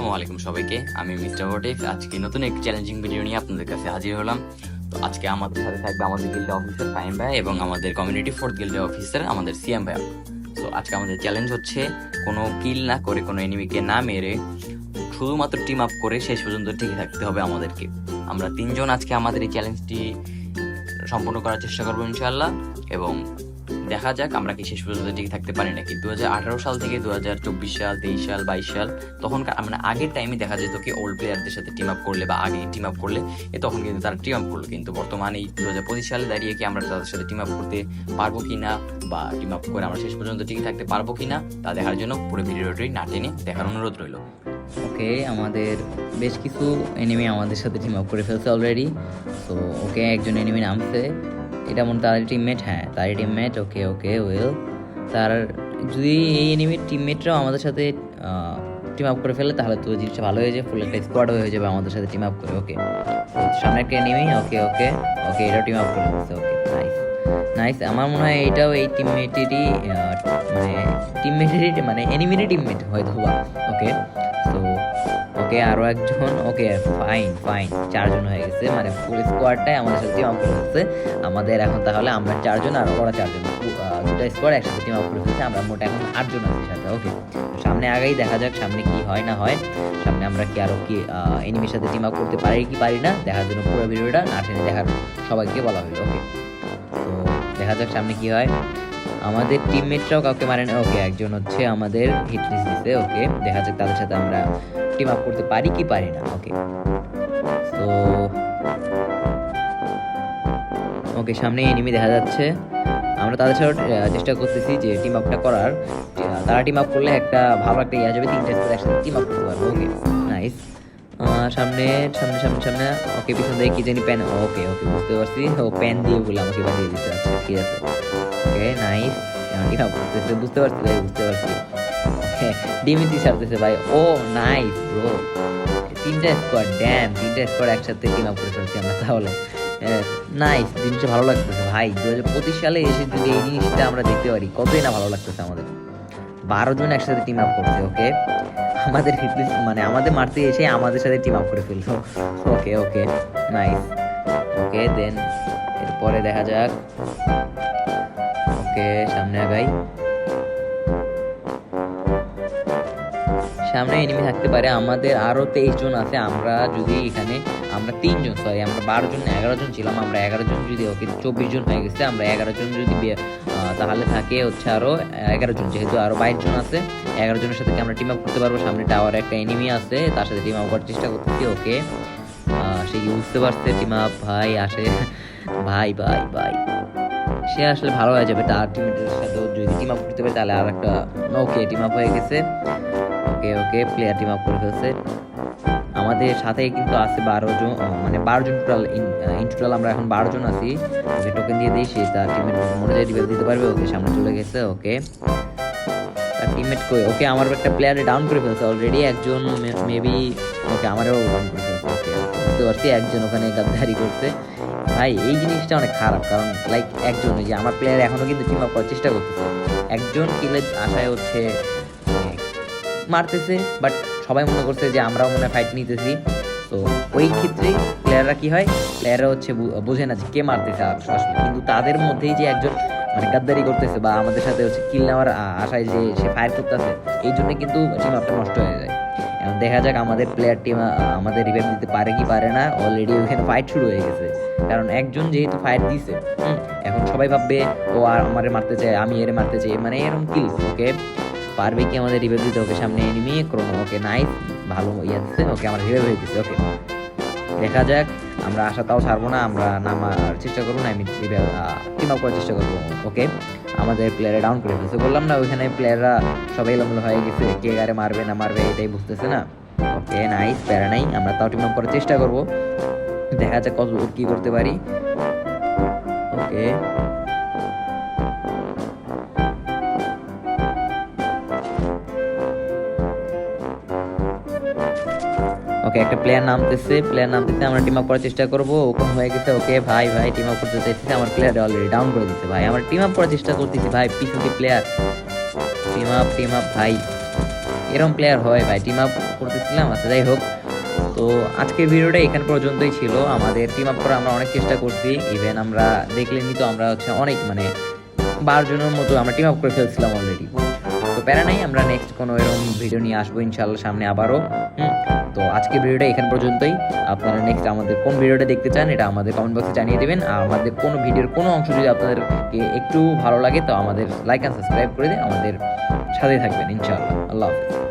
আসসালামু আলাইকুম সবাইকে। আমি মিস্টার হোটেফ। আজকে নতুন একটি চ্যালেঞ্জিং ভিডিও নিয়ে আপনাদের কাছে হাজির হলাম। তো আজকে আমাদের সাথে থাকবে আমাদের গিল্ডে অফিসার ফাহিম ভাই এবং আমাদের কমিউনিটি ফোর্থ গিল্ডে অফিসার আমাদের সিএম ভাই। তো আজকে আমাদের চ্যালেঞ্জ হচ্ছে কোনো কিল না করে, কোনো এনিমিকে না মেরে, শুধুমাত্র টিম আপ করে শেষ পর্যন্ত টিকে থাকতে হবে আমাদেরকে। আমরা তিনজন আজকে আমাদের এই চ্যালেঞ্জটি সম্পূর্ণ করার চেষ্টা করবো ইনশাআল্লাহ, এবং দেখা যাক আমরা কি শেষ পর্যন্ত টিকে থাকতে পারি নাকি। 2018 সাল থেকে 2024 সাল, 23 সাল, 22 সাল, তখনকার মানে আগের টাইমে দেখা যেত কি ওল্ড প্লেয়ারদের সাথে টিম আপ করলে বা আগে টিম আপ করলে তখন কিন্তু তারা টিম আপ করলো, কিন্তু বর্তমানে এই 2025 সালে দাঁড়িয়ে কি আমরা তাদের সাথে টিম আপ করতে পারবো কিনা বা টিম আপ করে আমরা শেষ পর্যন্ত টিকে থাকতে পারবো কিনা তা দেখার জন্য পুরো ভিডিওটি না টেনে দেখার অনুরোধ রইল। ওকে, আমাদের বেশ কিছু এনিমি আমাদের সাথে টিম আপ করে ফেলছে অলরেডি। তো ওকে, একজন এনিমি নামছে, এটা মনে তার টিমমেট। হ্যাঁ, তারই টিমমেট। ওকে ওকে ওয়েল, তার যদি এই এনিমির টিমমেটরাও আমাদের সাথে টিম আপ করে ফেলে তাহলে তো জিনিসটা ভালো হয়ে যায়, ফুল একটা স্কোয়াড হয়ে যাবে আমাদের সাথে টিম আপ করে। ওকে, সামনে একটা এনিমি। ওকে ওকে ওকে, এটাও টিম আপ করে ফেলছে। ওকে, নাইস নাইস। আমার মনে হয় এটাও এই টিমমেটেরই মানে এনিমিরই টিমমেট হয়তো বা। ওকে, তো ওকে আরও একজন। ওকে, ফাইন ফাইন, 4 জন হয়ে গেছে, মানে ফুল স্কোয়াডটাই আমাদের সাথে টিম আপ করে ফেলছে। আমাদের এখন তাহলে আমরা 4 জন আর ওরা 4 জন, দুটা স্কোয়াড একসাথে টিম আপ করে ফেলছে। আমরা মোট এখন 8 জন আছি সাথে। ওকে, সামনে আগাই, দেখা যাক সামনে কি হয় না হয়। সামনে আমরা কি আরও কি এনিমির সাথে টিম আপ করতে পারি কি পারি না দেখার জন্য পুরো ভিডিওটা না টেনে দেখার সবাইকে বলা হলো। ওকে, তো দেখা যাক সামনে কি হয়। আমাদের টিমমেটরাও কাউকে মারে না। ওকে, একজন হচ্ছে আমাদের হিটলিস্ট দিছে। ওকে, দেখা যাক তাদের সাথে আমরা টিম আপ করতে পারি কি পারি না। ওকে, তো ওকে, সামনে এনিমি দেখা যাচ্ছে। আমরা তাদের সাথে চেষ্টা করতেছি যে টিম আপটা করার। তারা টিম আপ করলে একটা ভালো একটা ইয়ে যাবে, 3টা স্কোয়াড একসাথে টিম আপ করতে পারবো। ওকে, নাইস। সামনে সামনে সামনে সামনে। ওকে, পিছন থেকে কি জানি প্যান। ওকে ওকে, বুঝতে পারছি। ও প্যান দিয়ে বলে আমাকে বানিয়ে দিতে। আচ্ছা, ঠিক আছে। ওকে, নাইস। টিম আপ করতেছে, বুঝতে পারছি ভাই, বুঝতে পারছি। ডিমিটি ছাড়তেছে ভাই। ও নাইস ব্রো, 3টা স্কোয়াড, ড্যাম, 3টা স্কোয়াড একসাথে টিম আপ করে ফেলছি আমরা। তাহলে নাইস, জিনিসটা ভালো লাগতেছে ভাই। 2025 সালে এসে যদি এই জিনিসটা আমরা দেখতে পারি কতই না ভালো লাগতেছে আমাদের। 12 জন একসাথে টিম আপ করছে। ওকে, আমাদের হিটলিস্ট মানে আমাদের মারতে এসে আমাদের সাথে টিম আপ করে ফেললো। ওকে ওকে, নাইস। ওকে, দেন এরপরে দেখা যাক। ওকে, সামনে আগাই। সামনে এনিমি থাকতে পারে। আমাদের আরও 23 জন আছে। আমরা যদি এখানে আমরা 3 জন, সরি আমরা 12 জন 11 জন ছিলাম। আমরা 11 জন যদি, ওকে 24 জন হয়ে গেছে। আমরা 11 জন যদি তাহলে থাকে হচ্ছে আরও 11 জন, যেহেতু আরও 22 জন আছে। 11 জনের সাথে আমরা টিম আপ করতে পারবো। সামনে টাওয়ারে একটা এনিমি আছে, তার সাথে টিম আপ করার চেষ্টা করতেছি। ওকে, সে কি বুঝতে পারছে টিম আপ ভাই আসে। ভাই ভাই ভাই, সে আসলে ভালো হয়ে যাবে তার টিমের সাথেও যদি টিম আপ করতে পারে তাহলে আর একটা। ওকে, টিম আপ হয়ে গেছে। ওকে ওকে, প্লেয়ার টিম আপ করে ফেলছে। আমাদের সাথে কিন্তু আছে 12 জন, মানে 12 জন টোটাল। ইন টোটাল আমরা এখন 12 জন আছি। ওকে, টোকেন দিয়ে দিই, সে তার টিমের মনে যায় রিভাইভ দিতে পারবে। ওকে, সামনে চলে গেছে। ওকে, তার টিমমেট কই? ওকে, আমার একটা প্লেয়ারে ডাউন করে ফেলছে অলরেডি, একজন মেবি। ওকে, আমারও ডাউন করে ফেলছে। ওকে, বুঝতে পারছি একজন ওখানে গাদ্দারি করছে। ভাই এই জিনিসটা অনেক খারাপ, কারণ লাইক একজন, ওই যে আমার প্লেয়ার এখনও কিন্তু টিম আপ করার চেষ্টা করতেছে, একজন কিলের আশায় হচ্ছে মারতেছে, বাট সবাই মনে করছে যে আমরাও মনে ফাইট নিতেছি। তো ওই ক্ষেত্রে প্লেয়াররা কি হয়, প্লেয়াররা হচ্ছে বোঝে না যে কে মারতেছে আসলে, কিন্তু তাদের মধ্যেই যে একজন মানে গাদ্দারি করতেছে বা আমাদের সাথে হচ্ছে কিল নেওয়ার আশায় যে সে ফায়ার করতেছে, এই জন্য কিন্তু টিম আপটা নষ্ট হয়ে যায়। এখন দেখা যাক আমাদের প্লেয়ার টিম আমাদের রিভাইভ দিতে পারে কি পারে না। অলরেডি ওখানে ফাইট শুরু হয়ে গেছে, কারণ একজন যেহেতু ফায়ার দিছে, এখন সবাই ভাববে ও আর আমারে মারতে চায়, আমি এরে মারতে চাই, মানে এরকম কিল। ওকে, পারবে কি আমাদের রিভাইভ দিতে? ওকে, সামনে এনিমি ক্রোনো। ওকে, নাইস, ভালো ইয়ে দিচ্ছে। ওকে, আমার রিভাইভ হয়ে গেছে। ওকে, দেখা যাক, আমরা আশা তাও ছাড়বো না, আমরা নামার চেষ্টা করবো না, আমি টিম আপ করার চেষ্টা করবো। ওকে, আমাদের প্লেয়ারে ডাউন করে ফেলছে, বললাম না ওইখানে প্লেয়াররা সবাই এলোমেলো হয়ে গেছে, কে গারে মারবে না মারবে এটাই বুঝতেছে না। ওকে, নাইস, প্যারা নাই, আমরা তাও টিম আপ করার চেষ্টা করবো, দেখা যাক কত কি করতে পারি। ওকে, ওকে, একটা প্লেয়ার নামতেছে, আমরা টিম আপ করার চেষ্টা করবো। ওখানে হয়ে গেছে। ওকে ভাই ভাই, টিম আপ করতে চাইতেছে, আমার প্লেয়ার অলরেডি ডাউন করে দিচ্ছে। ভাই আমরা টিম আপ করার চেষ্টা করতেছি ভাই, পিছনে প্লেয়ার। টিম আপ ভাই, এরকম প্লেয়ার হয় ভাই, টিম আপ করতেছিলাম। আচ্ছা যাই হোক, তো আজকের ভিডিওটা এখান পর্যন্তই ছিল। আমাদের টিম আপ করা আমরা অনেক চেষ্টা করছি, ইভেন আমরা দেখলেনি তো আমরা হচ্ছে অনেক মানে 12 জনের মতো আমরা টিম আপ করে ফেলছিলাম অলরেডি। তো প্যারা নাই, আমরা নেক্সট কোনো এরকম ভিডিও নিয়ে আসবো ইনশাল্লাহ সামনে আবারও। তো আজকের ভিডিওটা এখান পর্যন্তই। আপনারা নেক্সট আমাদের কোন ভিডিওটা দেখতে চান এটা আমাদের কমেন্ট বক্সে জানিয়ে দেবেন। আর আমাদের কোনো ভিডিওর কোনো অংশ যদি আপনাদেরকে একটু ভালো লাগে তো আমাদের লাইক অ্যান্ড সাবস্ক্রাইব করে দিন, আমাদের সাথে থাকবেন ইনশাআল্লাহ। আল্লাহ হাফেজ।